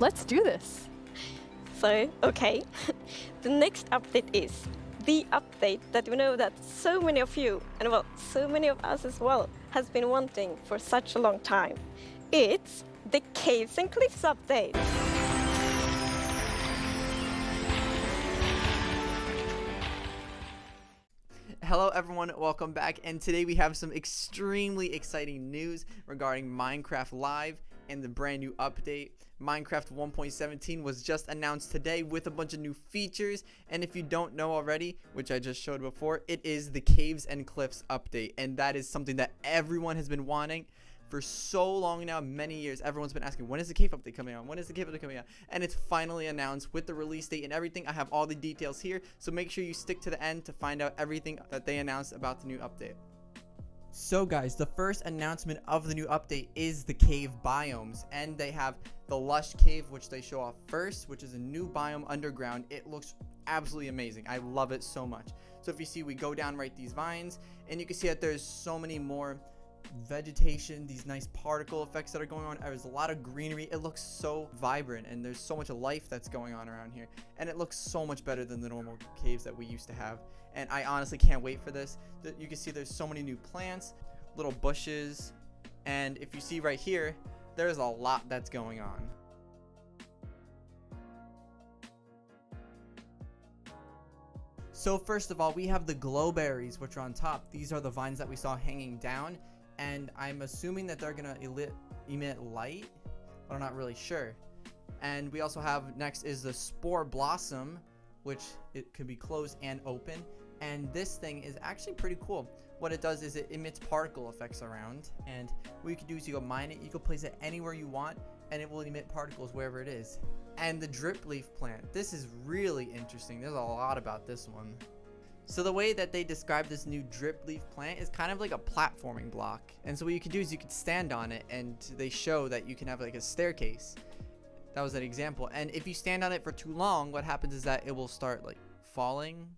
let's do this. So, okay, the next update is the update that we know that so many of you, and well, so many of us as well, has been wanting for such a long time. It's the Caves and Cliffs update. Hello everyone, welcome back, and today we have some extremely exciting news regarding Minecraft Live and the brand new update. Minecraft 1.17 was just announced today with a bunch of new features, and if you don't know already, which I just showed before, it is the Caves and Cliffs update, and that is something that everyone has been wanting for so long now, many years. Everyone's been asking, when is the cave update coming out? When is the cave update coming out? And it's finally announced with the release date and everything. I have all the details here, so make sure you stick to the end to find out everything that they announced about the new update. So guys, the first announcement of the new update is the cave biomes, and they have the Lush Cave, which they show off first, which is a new biome underground. It looks absolutely amazing. I love it so much. So if you see, we go down right these vines, and you can see that there's so many more vegetation, these nice particle effects that are going on. There's a lot of greenery. It looks so vibrant, and there's so much life that's going on around here, and it looks so much better than the normal caves that we used to have. And I honestly can't wait for this. You can see there's so many new plants, little bushes, and if you see right here, there's a lot that's going on. So first of all, we have the glowberries, which are on top. These are the vines that we saw hanging down, and I'm assuming that they're gonna emit light, but I'm not really sure. And we also have, next is the spore blossom, which it could be closed and open, and this thing is actually pretty cool. What it does is it emits particle effects around, and what you can do is you go mine it, you can place it anywhere you want, and it will emit particles wherever it is. And the drip leaf plant, this is really interesting. There's a lot about this one. So the way that they describe this new drip leaf plant is kind of like a platforming block, and so what you can do is you can stand on it, and they show that you can have like a staircase. That was an example. And if you stand on it for too long, what happens is that it will start like falling.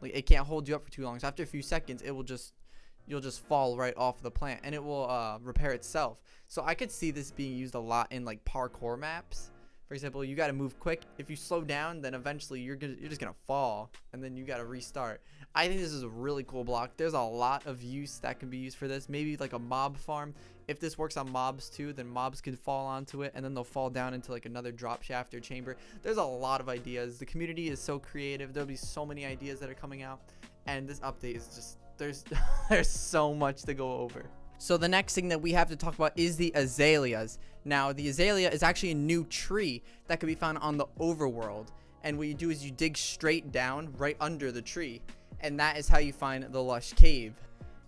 Like, it can't hold you up for too long, so after a few seconds you'll just fall right off the plant, and it will repair itself. So I could see this being used a lot in like parkour maps. For example, you got to move quick. If you slow down, then eventually you're just gonna fall, and then you got to restart. I think this is a really cool block. There's a lot of use that can be used for this. Maybe like a mob farm. If this works on mobs too, then mobs could fall onto it, and then they'll fall down into like another drop shaft or chamber. There's a lot of ideas. The community is so creative. There'll be so many ideas that are coming out, and this update is just there's so much to go over. So the next thing that we have to talk about is the azaleas. Now, the azalea is actually a new tree that can be found on the overworld. And what you do is you dig straight down right under the tree. And that is how you find the Lush Cave.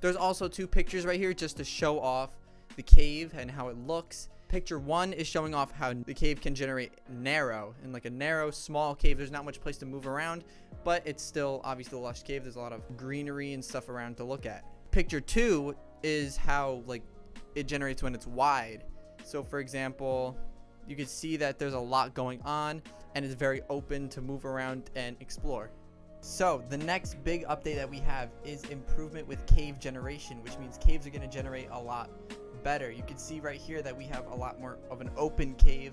There's also two pictures right here just to show off the cave and how it looks. Picture one is showing off how the cave can generate narrow. In like a narrow, small cave, there's not much place to move around. But it's still obviously the Lush Cave. There's a lot of greenery and stuff around to look at. Picture two is how like it generates when it's wide. So for example, you can see that there's a lot going on, and it's very open to move around and explore. So the next big update that we have is improvement with cave generation, which means caves are going to generate a lot better. You can see right here that we have a lot more of an open cave,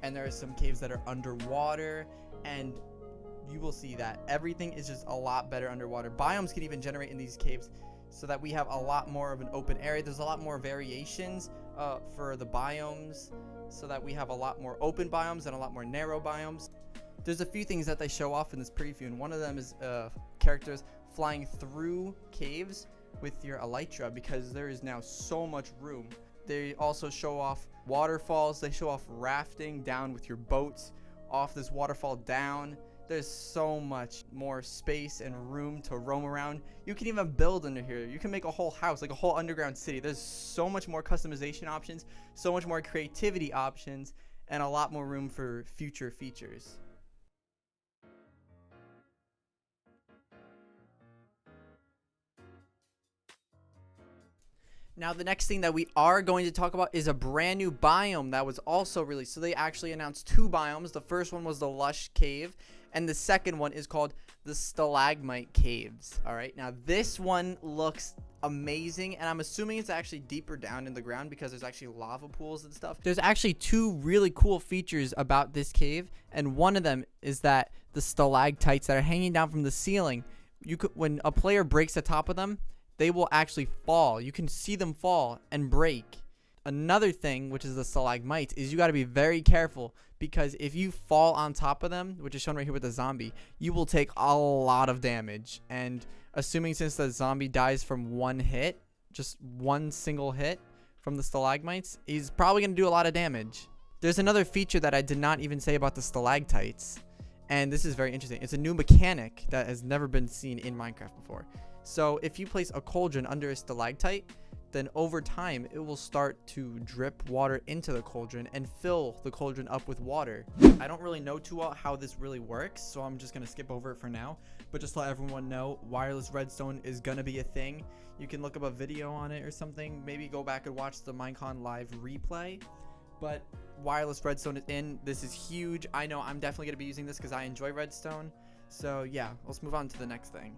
and there are some caves that are underwater, and you will see that everything is just a lot better underwater. Biomes can even generate in these caves, so that we have a lot more of an open area. There's a lot more variations for the biomes, so that we have a lot more open biomes and a lot more narrow biomes. There's a few things that they show off in this preview, and one of them is characters flying through caves with your elytra, because there is now so much room. They also show off waterfalls. They show off rafting down with your boats off this waterfall down. There's so much more space and room to roam around. You can even build under here. You can make a whole house, like a whole underground city. There's so much more customization options, so much more creativity options, and a lot more room for future features. Now, the next thing that we are going to talk about is a brand new biome that was also released. So they actually announced two biomes. The first one was the Lush Cave, and the second one is called the Stalagmite Caves. All right, now this one looks amazing, and I'm assuming it's actually deeper down in the ground because there's actually lava pools and stuff. There's actually 2 really cool features about this cave, and one of them is that the stalactites that are hanging down from the ceiling, when a player breaks the top of them, they will actually fall. You can see them fall and break. Another thing, which is the stalagmites, is you got to be very careful, because if you fall on top of them, which is shown right here with the zombie, you will take a lot of damage. And assuming since the zombie dies from one hit, just one single hit from the stalagmites, he's probably going to do a lot of damage. There's another feature that I did not even say about the stalactites, and this is very interesting. It's a new mechanic that has never been seen in Minecraft before. So if you place a cauldron under a stalactite, then over time it will start to drip water into the cauldron and fill the cauldron up with water. I don't really know too well how this really works, so I'm just gonna skip over it for now. But just to let everyone know, wireless redstone is gonna be a thing. You can look up a video on it or something. Maybe go back and watch the Minecon live replay. But wireless redstone is in. This is huge. I know I'm definitely gonna be using this because I enjoy redstone. So yeah, let's move on to the next thing.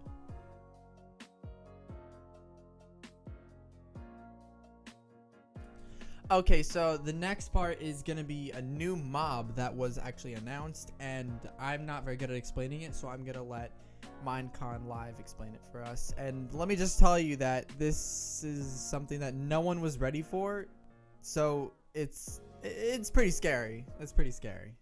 Okay, so the next part is going to be a new mob that was actually announced, and I'm not very good at explaining it, so I'm going to let Minecon Live explain it for us. And let me just tell you that this is something that no one was ready for, so it's pretty scary. It's pretty scary.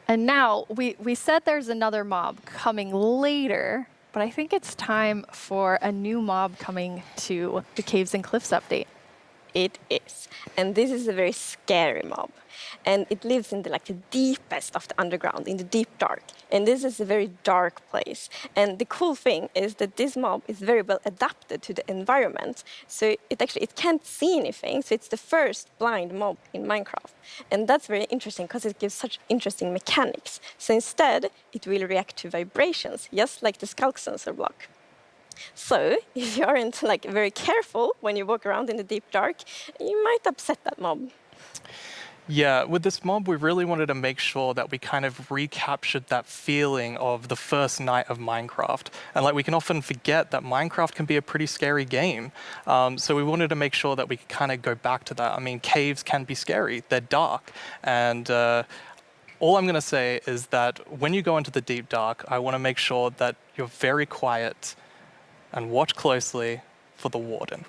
And now, we said there's another mob coming later, but I think it's time for a new mob coming to the Caves and Cliffs update. It is. And this is a very scary mob. And it lives in the deepest of the underground, in the deep dark. And this is a very dark place. And the cool thing is that this mob is very well adapted to the environment. So it can't see anything. So it's the first blind mob in Minecraft. And that's very interesting because it gives such interesting mechanics. So instead, it will react to vibrations, just like the skulk sensor block. So if you aren't very careful when you walk around in the deep dark, you might upset that mob. Yeah, with this mob, we really wanted to make sure that we kind of recaptured that feeling of the first night of Minecraft. And we can often forget that Minecraft can be a pretty scary game. So we wanted to make sure that we could kind of go back to that. I mean, caves can be scary. They're dark. And all I'm going to say is that when you go into the deep dark, I want to make sure that you're very quiet and watch closely for the warden.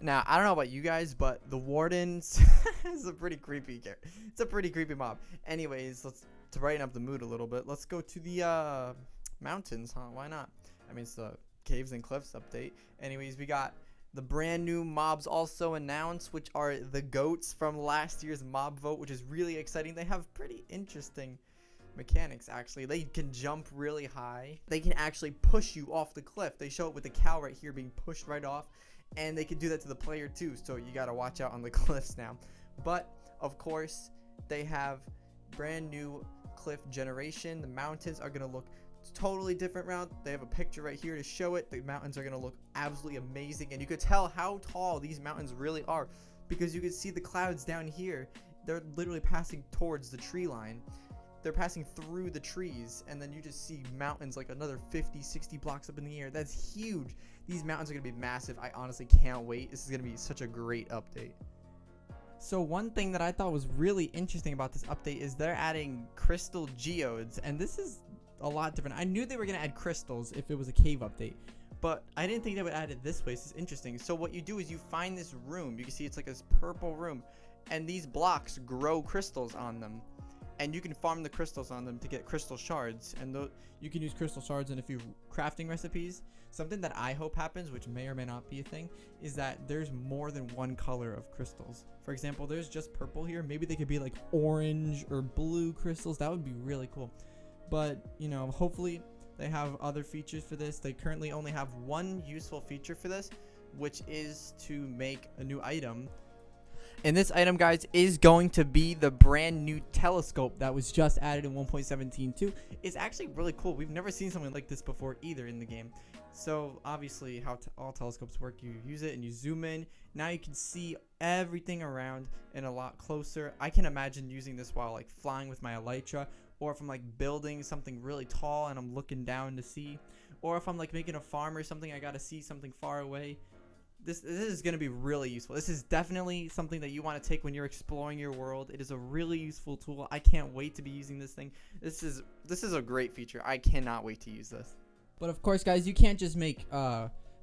Now, I don't know about you guys, but the Wardens is a pretty creepy character. It's a pretty creepy mob. Anyways, to brighten up the mood a little bit, let's go to the mountains, huh? Why not? I mean, it's the Caves and Cliffs update. Anyways, we got The brand new mobs also announced, which are the goats from last year's mob vote, which is really exciting. They have pretty interesting mechanics, actually. They can jump really high. They can actually push you off the cliff. They show it with the cow right here being pushed right off, and they can do that to the player too, so you gotta watch out on the cliffs now. But of course, they have brand new cliff generation. The mountains are gonna look totally different round. They have a picture right here to show it. The mountains are gonna look absolutely amazing, and you could tell how tall these mountains really are because you can see the clouds down here. They're literally passing towards the tree line. They're passing through the trees, and then you just see mountains like another 50-60 blocks up in the air. That's huge. These mountains are gonna be massive. I honestly can't wait. This is gonna be such a great update. So one thing that I thought was really interesting about this update is they're adding crystal geodes, and this is a lot different. I knew they were gonna add crystals if it was a cave update, but I didn't think they would add it this way. This is interesting. So what you do is you find this room. You can see it's like this purple room, and these blocks grow crystals on them, and you can farm the crystals on them to get crystal shards, and you can use crystal shards in a few crafting recipes. Something that I hope happens, which may or may not be a thing, is that there's more than one color of crystals. For example, there's just purple here. Maybe they could be like orange or blue crystals. That would be really cool. But, you know, hopefully they have other features for this. They currently only have one useful feature for this, which is to make a new item. And this item, guys, is going to be the brand new telescope that was just added in 1.17.2. It's actually really cool. We've never seen something like this before either in the game. So obviously how all telescopes work, you use it and you zoom in. Now you can see everything around and a lot closer. I can imagine using this while like flying with my elytra, or if I'm like building something really tall and I'm looking down to see, or if I'm like making a farm or something, I gotta see something far away. This is going to be really useful. This is definitely something that you want to take when you're exploring your world. It is a really useful tool. I can't wait to be using this thing. This is a great feature. I cannot wait to use this. But of course, guys, you can't just make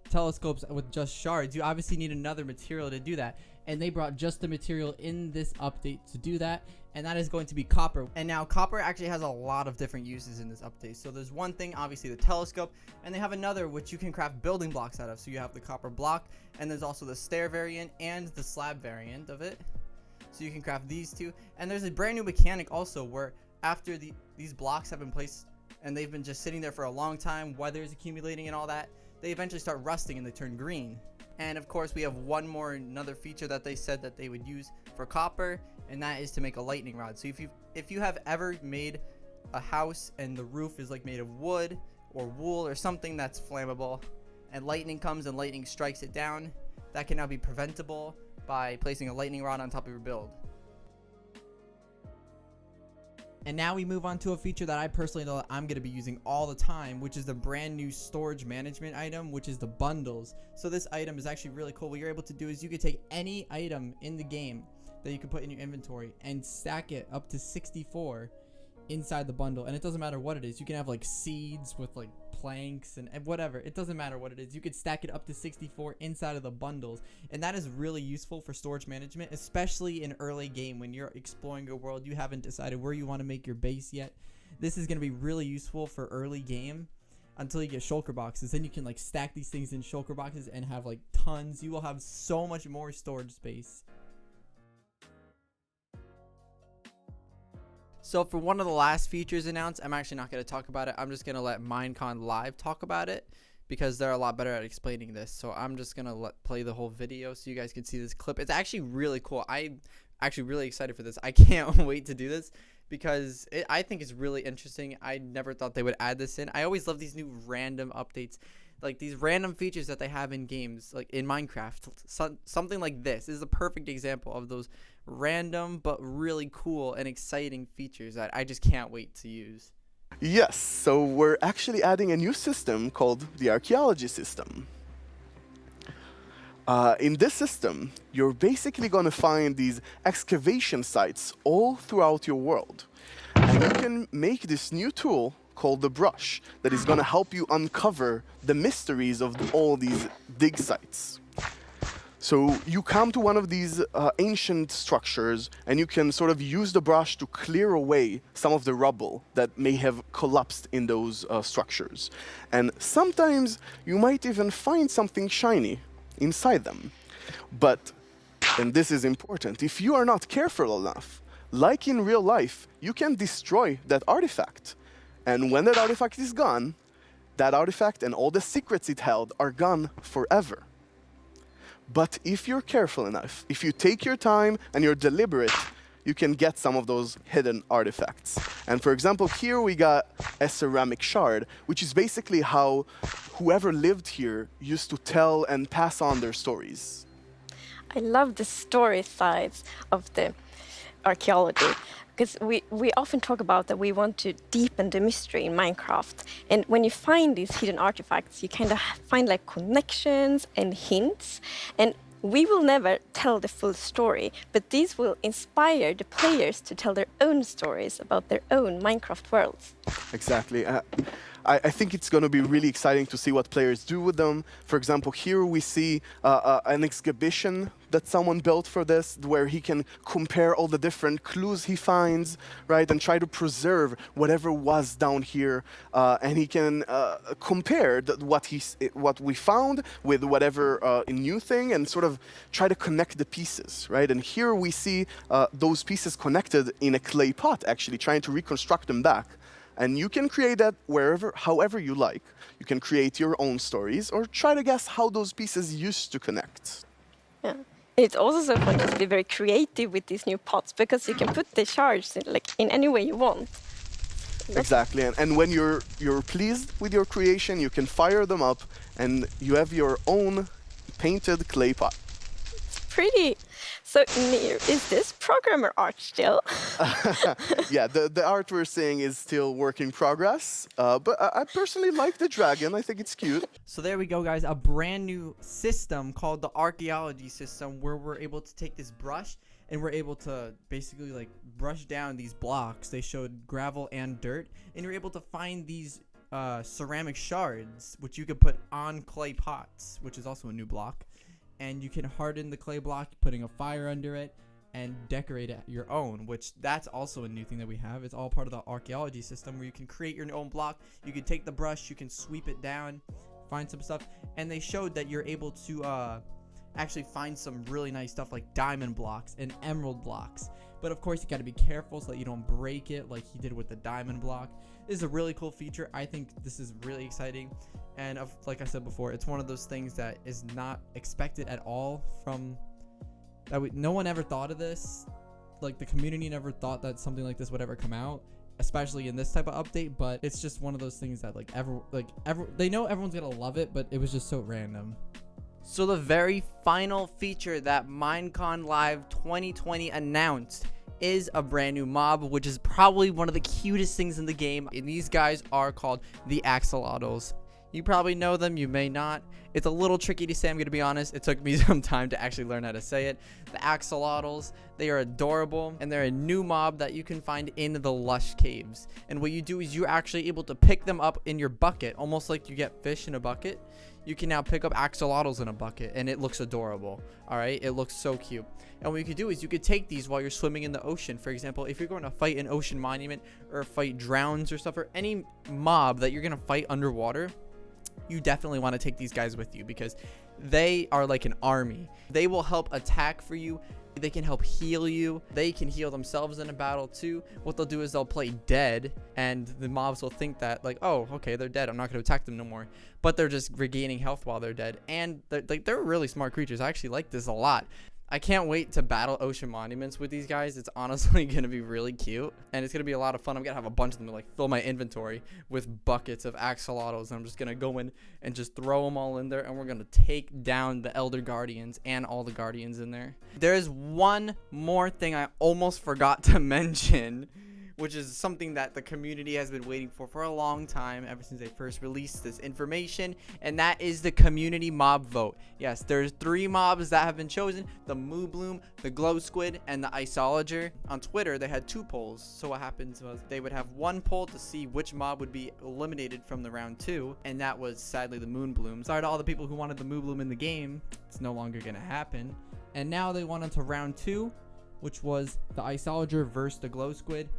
telescopes with just shards. You obviously need another material to do that, and they brought just the material in this update to do that, and that is going to be copper. And now copper actually has a lot of different uses in this update. So there's one thing, obviously the telescope, and they have another which you can craft building blocks out of. So you have the copper block, and there's also the stair variant and the slab variant of it. So you can craft these two, and there's a brand new mechanic also where after these blocks have been placed and they've been just sitting there for a long time, weather is accumulating and all that, they eventually start rusting and they turn green. And of course we have another feature that they said that they would use for copper, and that is to make a lightning rod. So if you have ever made a house and the roof is like made of wood or wool or something that's flammable, and lightning comes and lightning strikes it down, that can now be preventable by placing a lightning rod on top of your build. And now we move on to a feature that I personally know that I'm going to be using all the time, which is the brand new storage management item, which is the bundles. So this item is actually really cool. What you're able to do is you can take any item in the game that you can put in your inventory and stack it up to 64 inside the bundle. And it doesn't matter what it is. You can have like seeds with like planks and whatever. It doesn't matter what it is. You could stack it up to 64 inside of the bundles, and that is really useful for storage management, especially in early game when you're exploring your world. You haven't decided where you want to make your base yet. This is going to be really useful for early game until you get shulker boxes. Then you can like stack these things in shulker boxes and have like tons. You will have so much more storage space. So for one of the last features announced, I'm actually not going to talk about it. I'm just going to let Minecon Live talk about it because they're a lot better at explaining this. So I'm just going to play the whole video so you guys can see this clip. It's actually really cool. I'm actually really excited for this. I can't wait to do this because I think it's really interesting. I never thought they would add this in. I always love these new random updates, like these random features that they have in games, like in Minecraft. Something like this is a perfect example of those random but really cool and exciting features that I just can't wait to use. Yes, so we're actually adding a new system called the Archaeology System. In this system, you're basically going to find these excavation sites all throughout your world. And you can make this new tool called the brush that is going to help you uncover the mysteries of all these dig sites. So you come to one of these ancient structures and you can sort of use the brush to clear away some of the rubble that may have collapsed in those structures. And sometimes you might even find something shiny inside them. But, and this is important, if you are not careful enough, like in real life, you can destroy that artifact. And when that artifact is gone, that artifact and all the secrets it held are gone forever. But if you're careful enough, if you take your time and you're deliberate, you can get some of those hidden artifacts. And for example, here we got a ceramic shard, which is basically how whoever lived here used to tell and pass on their stories. I love the story sides of the archaeology, because we often talk about that we want to deepen the mystery in Minecraft. And when you find these hidden artifacts, you kind of find like connections and hints. And we will never tell the full story, but these will inspire the players to tell their own stories about their own Minecraft worlds. Exactly. I think it's going to be really exciting to see what players do with them. For example, here we see an exhibition that someone built for this, where he can compare all the different clues he finds, right, and try to preserve whatever was down here, and he can compare what we found with whatever new thing, and sort of try to connect the pieces, right? And here we see those pieces connected in a clay pot, actually trying to reconstruct them back. And you can create that however you like. You can create your own stories or try to guess how those pieces used to connect. Yeah. It's also so fun to be very creative with these new pots, because you can put the shards in any way you want. Exactly, and when you're pleased with your creation, you can fire them up, and you have your own painted clay pot. It's pretty. So, Nir, is this programmer art still? Yeah, the art we're seeing is still work in progress, but I personally like the dragon. I think it's cute. So there we go, guys. A brand new system called the Archaeology System, where we're able to take this brush and we're able to basically like brush down these blocks. They showed gravel and dirt, and you're able to find these ceramic shards, which you could put on clay pots, which is also a new block. And you can harden the clay block, putting a fire under it, and decorate it your own, which that's also a new thing that we have. It's all part of the archaeology system, where you can create your own block. You can take the brush, you can sweep it down, find some stuff. And they showed that you're able to actually find some really nice stuff like diamond blocks and emerald blocks. But of course, you got to be careful so that you don't break it like he did with the diamond block. This is a really cool feature. I think this is really exciting. And like I said before, it's one of those things that is not expected at all from that. No one ever thought of this. Like, the community never thought that something like this would ever come out, especially in this type of update. But it's just one of those things that they know everyone's gonna love it, but it was just so random. So the very final feature that Minecon Live 2020 announced is a brand new mob, which is probably one of the cutest things in the game. And these guys are called the Axolotls. You probably know them, you may not. It's a little tricky to say, I'm gonna be honest. It took me some time to actually learn how to say it. The Axolotls, they are adorable, and they're a new mob that you can find in the Lush Caves. And what you do is you're actually able to pick them up in your bucket, almost like you get fish in a bucket. You can now pick up axolotls in a bucket, and it looks adorable. All right, it looks so cute. And what you could do is you could take these while you're swimming in the ocean. For example, if you're going to fight an ocean monument or fight drowns or stuff, or any mob that you're going to fight underwater, you definitely want to take these guys with you, because they are like an army. They will help attack for you. They can help heal you. They can heal themselves in a battle too. What they'll do is they'll play dead, and the mobs will think that, like, oh, okay, they're dead, I'm not going to attack them no more. But they're just regaining health while they're dead. And they're really smart creatures. I actually like this a lot. I can't wait to battle ocean monuments with these guys. It's honestly going to be really cute, and it's going to be a lot of fun. I'm going to have a bunch of them to like fill my inventory with buckets of axolotls, and I'm just going to go in and just throw them all in there, and we're going to take down the Elder Guardians and all the Guardians in there. There's one more thing I almost forgot to mention, which is something that the community has been waiting for a long time, ever since they first released this information, and that is the community mob vote. Yes, there's 3 mobs that have been chosen: the Moo Bloom, the Glow Squid, and the Iceologer. On Twitter, they had 2 polls. So what happens was they would have one poll to see which mob would be eliminated from the round 2, and that was sadly the Moon Bloom. Sorry to all the people who wanted the Moo Bloom in the game. It's no longer gonna happen. And now they went on to round 2, which was the Iceologer versus the Glow Squid.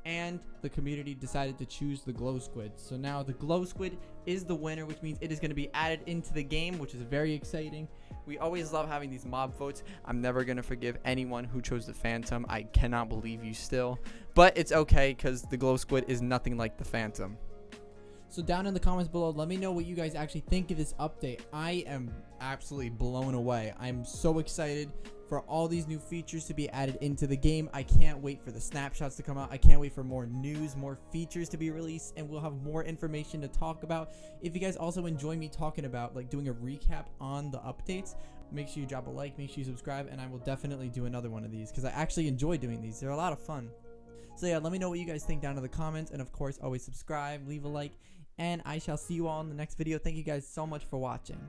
and the community decided to choose the glow squid. So now the glow squid is the winner, which means it is going to be added into the game, which is very exciting. We always love having these mob votes. I'm never going to forgive anyone who chose the Phantom. I cannot believe you still. But it's okay because the glow squid is nothing like the Phantom. So down in the comments below, let me know what you guys actually think of this update. I am absolutely blown away. I'm so excited for all these new features to be added into the game. I can't wait for the snapshots to come out. I can't wait for more news, more features to be released, and we'll have more information to talk about. If you guys also enjoy me talking about, like, doing a recap on the updates, make sure you drop a like, make sure you subscribe, and I will definitely do another one of these because I actually enjoy doing these. They're a lot of fun. So yeah, let me know what you guys think down in the comments, and of course, always subscribe, leave a like, and I shall see you all in the next video. Thank you guys so much for watching.